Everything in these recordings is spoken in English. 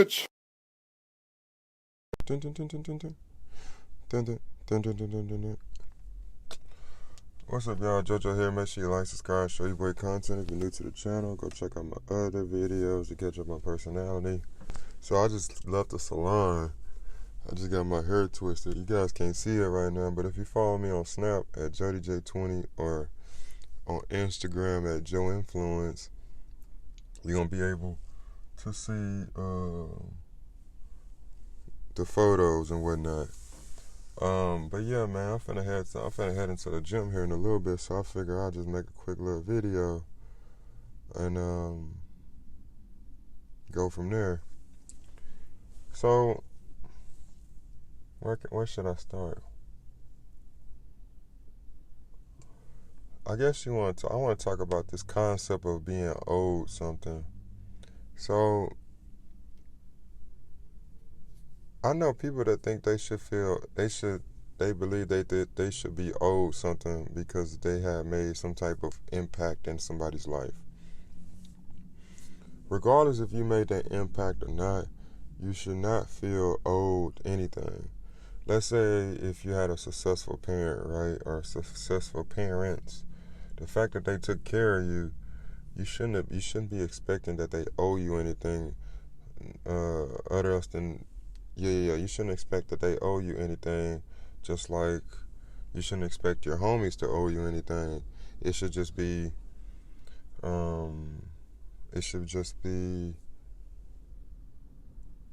Bitch. Dun, dun, dun, dun, dun, dun. Dun, dun, dun, dun, dun, dun, dun, dun. What's up, y'all? JoJo here. Make sure you like, subscribe, show you boy content. If you're new to the channel, go check out my other videos to catch up my personality. So I just left the salon. I just got my hair twisted. You guys can't see it right now, but if you follow me on Snap at JodyJ20 or on Instagram at JoInfluence, you're gonna be able to see the photos and whatnot. But yeah, man, I'm finna head into the gym here in a little bit, so I figure I'll just make a quick little video and go from there. So where should I start? I guess I want to talk about this concept of being owed something. So I know people that think they believe they should be owed something because they have made some type of impact in somebody's life. Regardless if you made that impact or not, you should not feel owed anything. Let's say if you had a successful parent, right, or successful parents, the fact that they took care of you, you shouldn't be expecting that they owe you anything other else than you shouldn't expect that they owe you anything, just like you shouldn't expect your homies to owe you anything. It should just be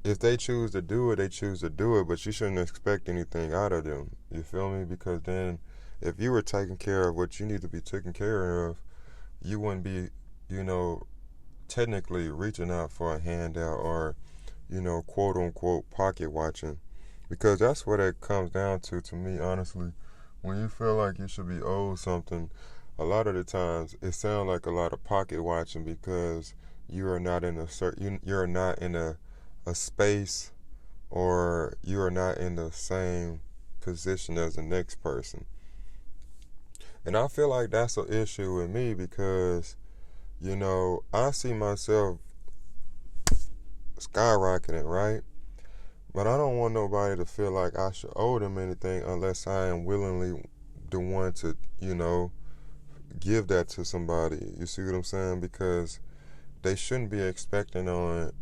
if they choose to do it, they choose to do it, but you shouldn't expect anything out of them. You feel me? Because then if you were taking care of what you need to be taken care of, you wouldn't be, technically reaching out for a handout or, quote unquote pocket watching. Because that's what it comes down to me, honestly. When you feel like you should be owed something, a lot of the times it sounds like a lot of pocket watching because you are not in you're not in a space, or you are not in the same position as the next person. And I feel like that's an issue with me because, I see myself skyrocketing, right? But I don't want nobody to feel like I should owe them anything unless I am willingly the one to, give that to somebody. You see what I'm saying? Because they shouldn't be expecting anything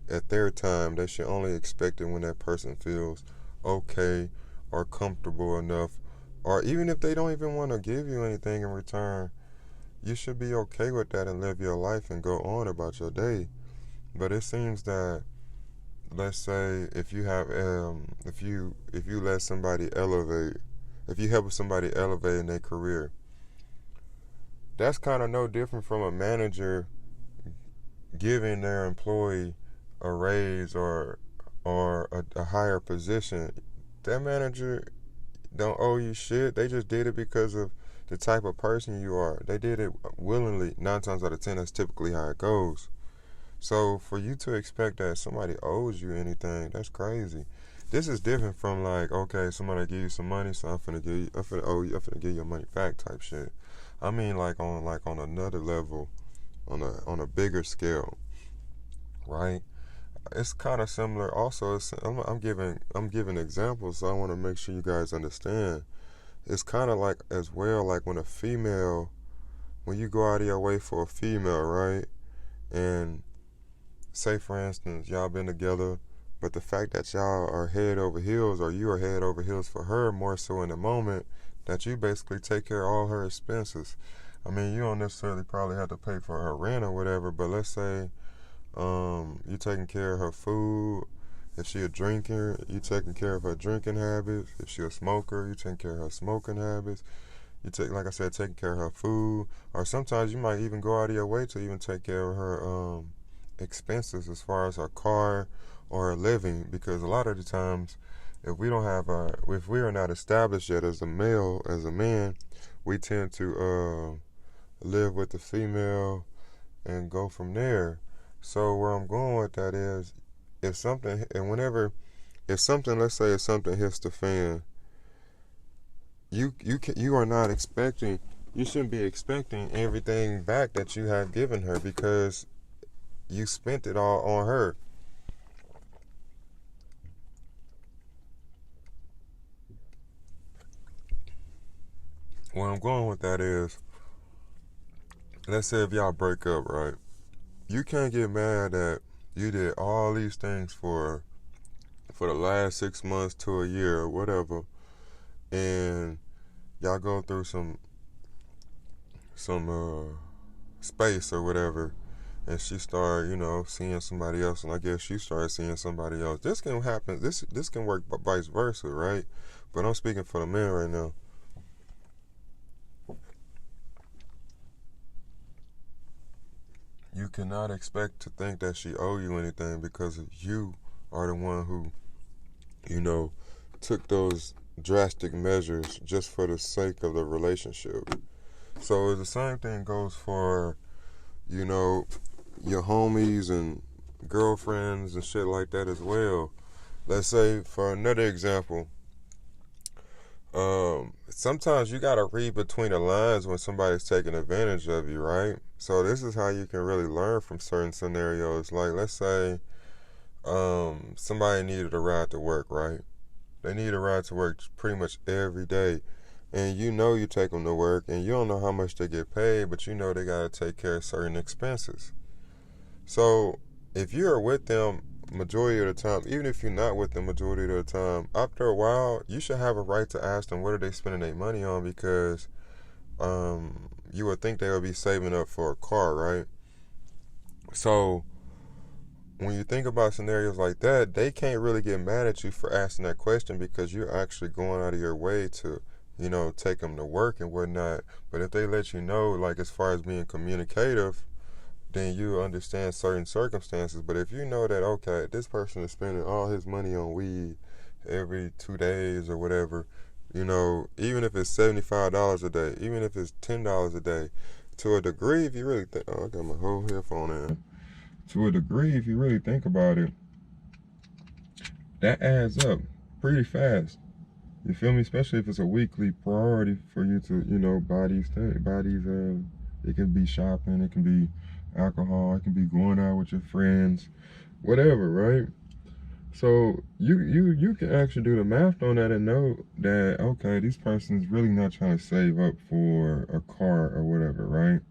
at their time. They should only expect it when that person feels okay or comfortable enough, or even if they don't even want to give you anything in return, you should be okay with that and live your life and go on about your day. But it seems that, let's say, if you have if you let somebody elevate, if you help somebody elevate in their career, that's kind of no different from a manager giving their employee a raise or a higher position. That manager don't owe you shit. They just did it because of the type of person you are. They did it willingly. 9 times out of 10, that's typically how it goes. So for you to expect that somebody owes you anything, that's crazy. This is different from like, okay, somebody give you some money, so I'm finna give you your money back type shit. I mean like on another level, on a bigger scale, right? It's kind of similar. Also, I'm giving examples, so I want to make sure you guys understand. It's kind of like as well, like when you go out of your way for a female, right? And say for instance, y'all been together, but the fact that y'all are head over heels, or you are head over heels for her, more so in the moment that you basically take care of all her expenses. I mean, you don't necessarily probably have to pay for her rent or whatever, but let's say you taking care of her food. If she a drinker, you taking care of her drinking habits. If she a smoker, you taking care of her smoking habits. Like I said, taking care of her food. Or sometimes you might even go out of your way to even take care of her expenses as far as her car or her living. Because a lot of the times, if we are not established yet as a man, we tend to live with the female and go from there. So where I'm going with that is, let's say if something hits the fan, you shouldn't be expecting everything back that you have given her, because you spent it all on her. Where I'm going with that is, let's say if y'all break up, right? You can't get mad that you did all these things for the last 6 months to a year or whatever, and y'all go through some space or whatever, and she started, seeing somebody else, and I guess you started seeing somebody else. This can happen. This can work vice versa, right? But I'm speaking for the man right now. You cannot expect to think that she owe you anything because you are the one who, you know, took those drastic measures just for the sake of the relationship. So the same thing goes for, you know, your homies and girlfriends and shit like that as well. Let's say, for another example, sometimes you gotta read between the lines when somebody's taking advantage of you, right? So this is how you can really learn from certain scenarios. Like, let's say, somebody needed a ride to work, right? They need a ride to work pretty much every day, and you take them to work, and you don't know how much they get paid, but you know they gotta take care of certain expenses. So if you're with them majority of the time, even if you're not with them majority of the time, after a while, you should have a right to ask them what are they spending their money on, because you would think they would be saving up for a car, right? So when you think about scenarios like that, they can't really get mad at you for asking that question because you're actually going out of your way to, take them to work and whatnot. But if they let you know, like as far as being communicative, then you understand certain circumstances. But if you know that, okay, this person is spending all his money on weed every 2 days or whatever, even if it's $75 a day, even if it's $10 a day, to a degree, if you really think, oh, I got my whole headphone in. To a degree, if you really think about it, that adds up pretty fast. You feel me? Especially if it's a weekly priority for you to, buy these things, it can be shopping, it can be alcohol, it can be going out with your friends, whatever, right? So you can actually do the math on that and know that, okay, this person's really not trying to save up for a car or whatever, right?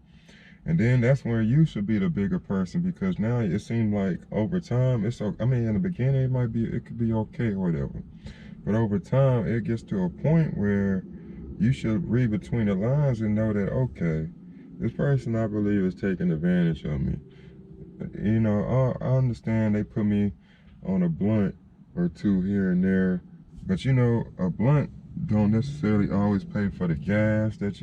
And then that's where you should be the bigger person, because now it seems like over time, in the beginning it could be okay or whatever. But over time, it gets to a point where you should read between the lines and know that, okay, this person I believe is taking advantage of me. I understand they put me on a blunt or two here and there, but a blunt don't necessarily always pay for the gas that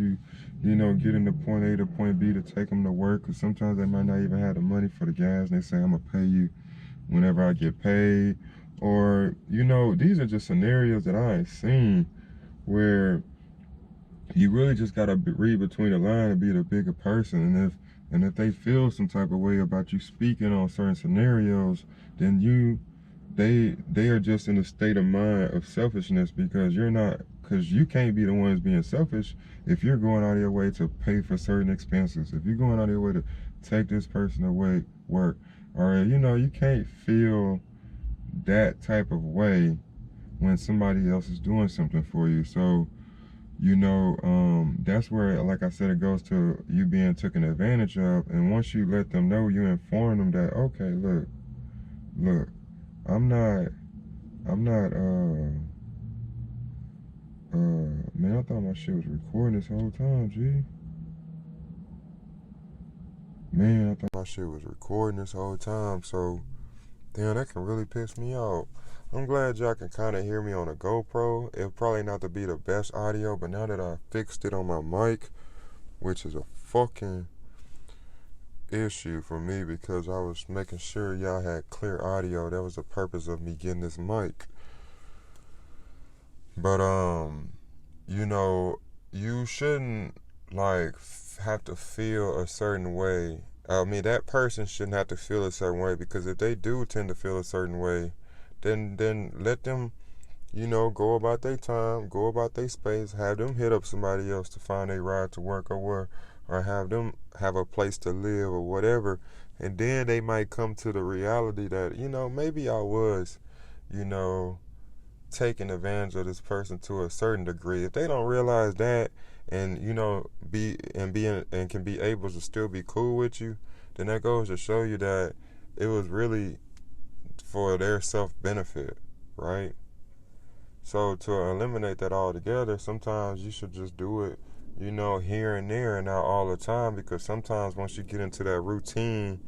getting to point A to point B to take them to work, because sometimes they might not even have the money for the gas, and they say, I'm going to pay you whenever I get paid. Or, these are just scenarios that I ain't seen where you really just got to read between the line and be the bigger person. And if they feel some type of way about you speaking on certain scenarios, then they are just in a state of mind of selfishness, because you can't be the ones being selfish if you're going out of your way to pay for certain expenses. If you're going out of your way to take this person away work, or you can't feel that type of way when somebody else is doing something for you. So that's where, like I said, it goes to you being taken advantage of. And once you let them know, you inform them that, okay, look, I'm not, man, I thought my shit was recording this whole time, G. Man, I thought my shit was recording this whole time, so, damn, that can really piss me off. I'm glad y'all can kind of hear me on a GoPro. It'll probably not to be the best audio, but now that I fixed it on my mic, which is a fucking issue for me because I was making sure y'all had clear audio. That was the purpose of me getting this mic. But you shouldn't have to feel a certain way. I mean, that person shouldn't have to feel a certain way, because if they do tend to feel a certain way, then let them, go about their time, go about their space, have them hit up somebody else to find a ride to work, or have them have a place to live or whatever, And then they might come to the reality that, maybe I was, you know, taking advantage of this person to a certain degree. If they don't realize that, and and can be able to still be cool with you, then that goes to show you that it was really for their self benefit, right? So to eliminate that altogether, sometimes you should just do it, here and there and not all the time, because sometimes once you get into that routine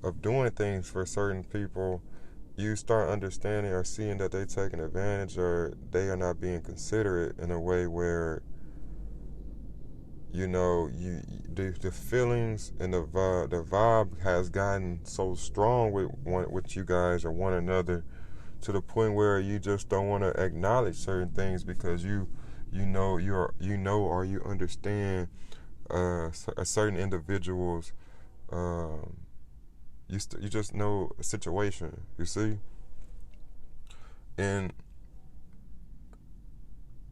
of doing things for certain people, you start understanding or seeing that they're taking advantage or they are not being considerate in a way where the feelings and the vibe has gotten so strong with you guys or one another, to the point where you just don't want to acknowledge certain things because or you understand a certain individual's um, you just know a situation, you see. And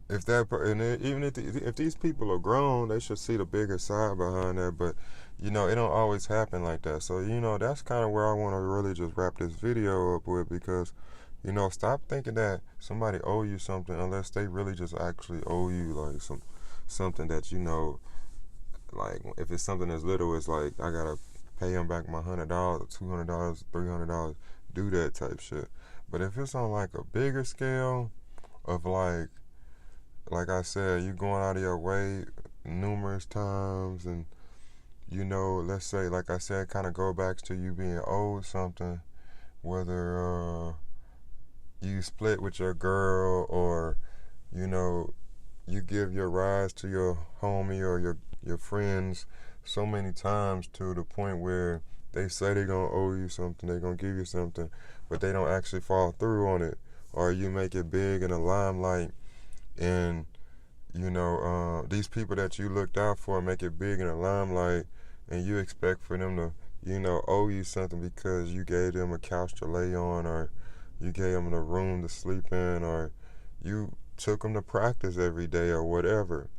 even if these people are grown, they should see the bigger side behind that. But it don't always happen like that. So that's kind of where I want to really just wrap this video up with, because stop thinking that somebody owe you something unless they really just actually owe you like something that like if it's something as little as like I gotta pay them back my $100, $200, $300, do that type shit. But if it's on like a bigger scale of like I said, you going out of your way numerous times, and let's say, like I said, kind of go back to you being owed something, whether you split with your girl, or you give your rides to your homie or your friends so many times to the point where they say they're gonna owe you something, they're gonna give you something, but they don't actually follow through on it, or you make it big in the limelight, and these people that you looked out for make it big in the limelight, and you expect for them to owe you something because you gave them a couch to lay on, or you gave them a room to sleep in, or you took them to practice every day, or whatever.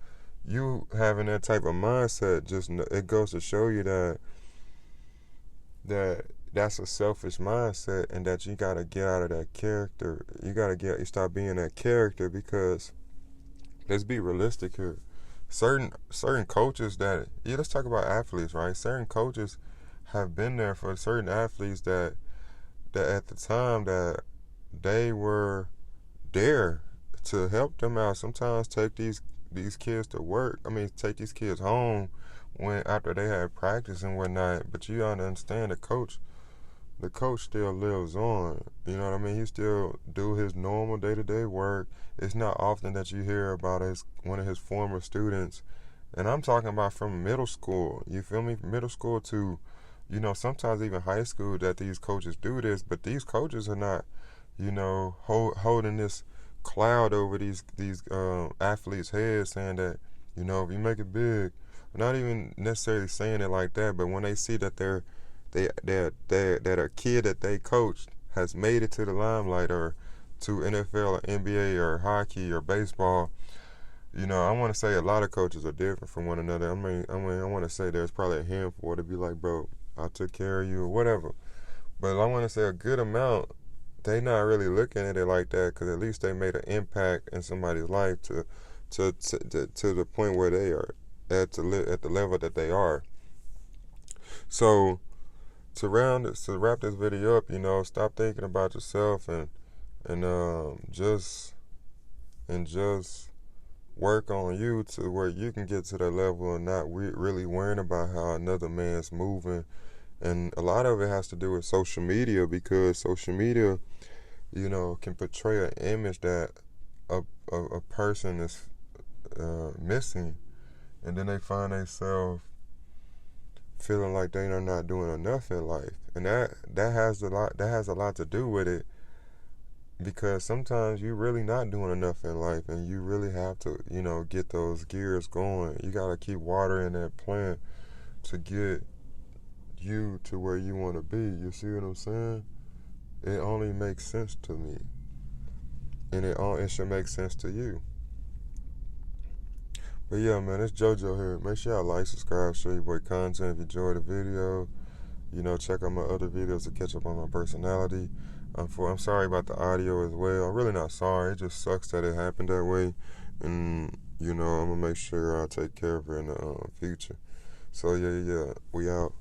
You having that type of mindset, it goes to show you that's a selfish mindset, and that you gotta get out of that character. You stop being that character, because let's be realistic here. Certain coaches let's talk about athletes, right? Certain coaches have been there for certain athletes that at the time that they were there to help them out. Sometimes take these kids to work. I mean, take these kids home after they had practice and whatnot. But you gotta understand, the coach still lives on. You know what I mean? He still do his normal day-to-day work. It's not often that you hear about one of his former students, and I'm talking about from middle school. You feel me? From middle school to, sometimes even high school, that these coaches do this. But these coaches are not, holding this cloud over these athletes' heads, saying that, if you make it big, not even necessarily saying it like that, but when they see that that a kid that they coached has made it to the limelight, or to NFL or NBA or hockey or baseball, I want to say a lot of coaches are different from one another. I mean, I want to say there's probably a handful to be like, bro, I took care of you or whatever. But I want to say a good amount, they not really looking at it like that, because at least they made an impact in somebody's life to the point where they are at the level that they are. So to wrap this video up, stop thinking about yourself, and just work on you to where you can get to that level, and not really worrying about how another man's moving. And a lot of it has to do with social media, because social media, can portray an image that a person is missing, and then they find themselves feeling like they are not doing enough in life, and that has a lot to do with it, because sometimes you're really not doing enough in life, and you really have to get those gears going. You got to keep watering that plant to get you to where you want to be. You see what I'm saying? It only makes sense to me, and it should make sense to you. But yeah, man, it's JoJo here. Make sure y'all like, subscribe, share your boy content if you enjoyed the video. check out my other videos to catch up on my personality. I'm sorry about the audio as well. I'm really not sorry. It just sucks that it happened that way. And, I'm going to make sure I take care of her in the future. So, yeah, we out.